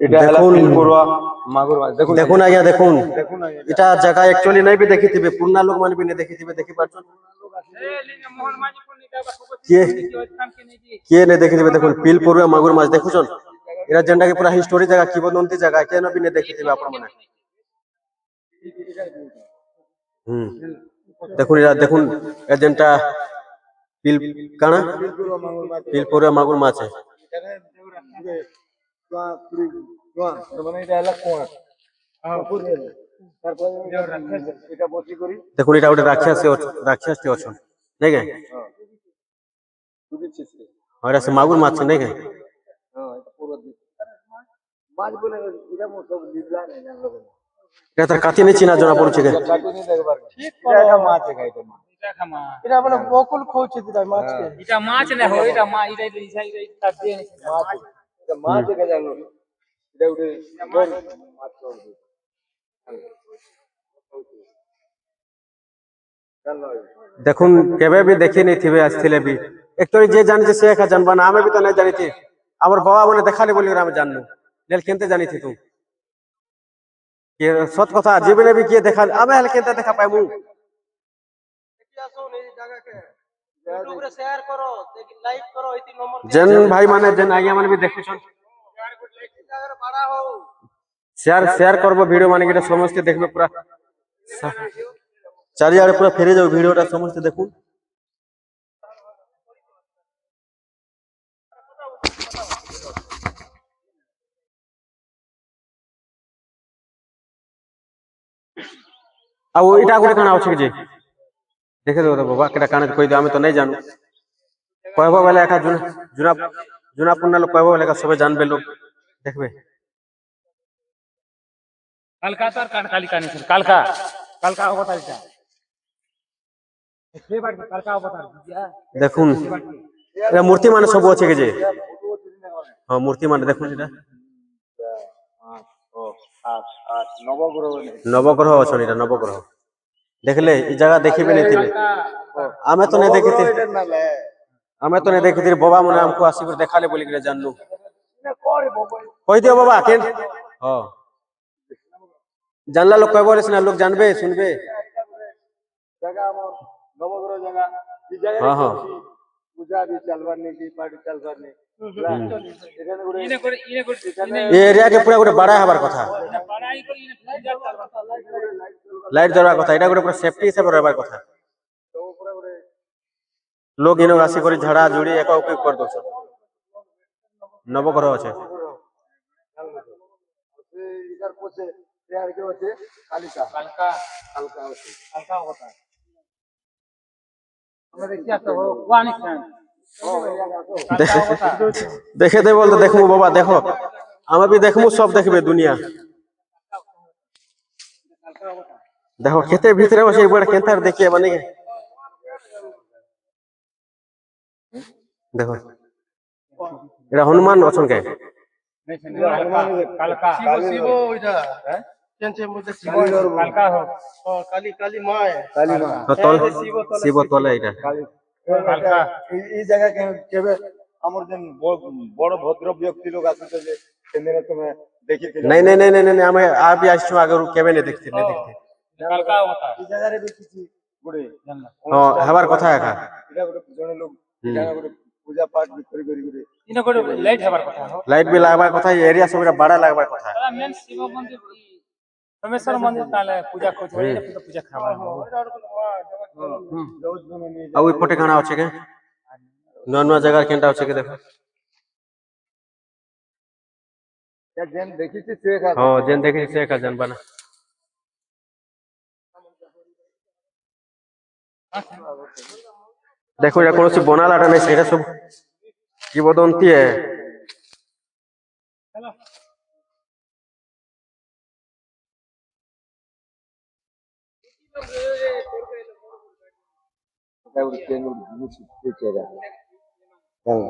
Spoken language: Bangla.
এটা হলা দেখুন পিলপুরা মাগুর মাছ দেখুন দেখুন আজ্ঞা দেখুন দেখুন এটা জায়গা একচুয়ালি নাই বি দেখিଥିବେ পুରୁଣା লোକ ମାନେ ବି ଦେଖିଥିବେ ଦେଖିପାରୁଛନ୍ କିଏ କିଏ ନେ ଦେଖିଥିବେ ଦେଖୁନ୍ ପିଲ ପରୁଆ ମାଗୁର ମାଛ ଦେଖୁଛନ୍ ଏରା ଯେନ୍ଟା କି ପୁରା ହିଷ୍ଟୋରି ଜାଗା କିବଦନ୍ତୀ ଜାଗା କେନ ବି ନେ ଦେଖିଥିବେ ଆପଣ ମାନେ দেখুন এরা দেখুন এ যেনটা পিল কানা পিল পरुয়া মাগুর মাছ এখানে কুয়া পুরি কুয়া মানে এটা হলা কুয়া তারপরে এটা বসি করি দেখুন এটা গোটে রাক্ষসটি অছন নাই কে আর সে মাগুর মাছ নাই কে মাছ বলে এটা মো সব লিবলা নাই জানলো এটা তার কাটি নে চিনা জনা পড়ছে কে কাটি নি দেখবার এটা মাছ খাইতে মাছ এটা মানে বকুল খোঁচে দিরা মাছকে এটা মাছ না হয় এটা মা এটা রিসাই তার দিয়ে নিছে মাছ এটা মাছ কে জানো এটা উঠে মাছ চলবে দেখুন কেবে भी দেখি नहीं थिबे আসছিলে भी একচুয়ালি যে জানিছে সে একা জানবা না আমি भी তো নাই জানিছি আমার বাবা মানে দেখালে বলি আমি জানলু নেল কেনতে জানিছি তুই কে সত কথা জীবনে भी কিয়ে দেখা আমি হেল কেনতে দেখা পাইমু ইউটিউব রে শেয়ার করো দেখি লাইক করো এই তিন নম্বর जन भाई माने जन आज्ञा माने भी देखुछन জায়গার বাড়া হও शेयर शेयर करबो वीडियो माने के समस्त देखबे पूरा चारियाडे पूरा फेरे जाओ वीडियोटा समस्त देखुन आ वो इटा गुटे काना अछि जे देखे दो तो बाबा केटा काना कोइ दे हमें तो नहीं जानू कहबो वाला एका जुना जुना जुना पुन्ना लोग कहबो वाला का सबे जानबे लोग देखबे কালকা তার কালিকা নিছে কালকা কালকা অবতার এটা সেবার কালকা অবতার দিয়া দেখুন এরা মূর্তি মানে সব আছে के जे हां मूर्ति মানে দেখুন এটা 5 নবগ্রহ নবগ্রহ আছে এটা নবগ্রহ দেখলে এই জায়গা দেখিবে नहीं थिबे আমি তো नहीं देखिते আমি তো नहीं देखिते बाबा मने हमको आसी कर देखाले बोली के जानलू কই দিও বাবা কেন हां जानला लोग कहबो ना लोग जानबे सुनबे जगह हमर नवग्रह जगह ई जगह हां हां पूजा भी चलबार नहीं की पार्टी चलबार नहीं एखाने गुडे ये एरिया के पूरा गोटे बड़ा हबार कथा বাড়াই করি लाइट जलवा कथा এটা গোটে পুরা সেফটি হিসাবে रहबार कथा तो पूरा गुडे लोग इनो आसी करी झड़ा झुड़ी एक उपयोग कर दो नवग्रह আছে से इधर पोसे तैयार के होते कालिका কালকা कालका होते কালকা অবতার আমরা দেখিয়া তো ওয়ানি খান देखे दे बोल तो देखमु बाबा देखो हम भी देखमु सब देखबे दुनिया देखो खेते भीतर बसे बड़ा केंतार देखिए बने देखो एरा हनुमान अछन के কালকা শিব ওইটা কেনছে মধ্যে শিব কালকা হোক কালী কালী মায় काली मां तल शिव तले এটা কালকা এই জায়গা কেবে আমার যেন বড় ভদ্র ব্যক্তি লোক আছে যে সেদিনে তুমি দেখিতে नहीं नहीं नहीं नहीं नहीं हमें आ भी आइछु अगर केबे नहीं देखते কালকা অবতার এই জায়গারে দেখিছি গুড়ে हां हबार कथा एका এটা গুড়ে জনে লোক জায়গা গুড়ে পূজা পাঠ করি করি গুড়ে ইনো করে লাইট হবার কথা হোক लाइट भी लागबार कथा एरिया सब बड़ा लागबार कथा মেন শিব মন্দির সোমেশ্বর মন্দির তাহলে পূজা করছে পূজা খাওয়া आ ओई पटे खाना আছে के नवा नवा जगह केंटा আছে के देखो যেন দেখিছি সে খা हां जेन देखे से का जानबा ना देखो या कोनोसी बनालाटा नहीं सेटा सब किबदंती है এটা গুড়ে কেন গুড়ে জিনিস হচ্ছে এটা হ্যাঁ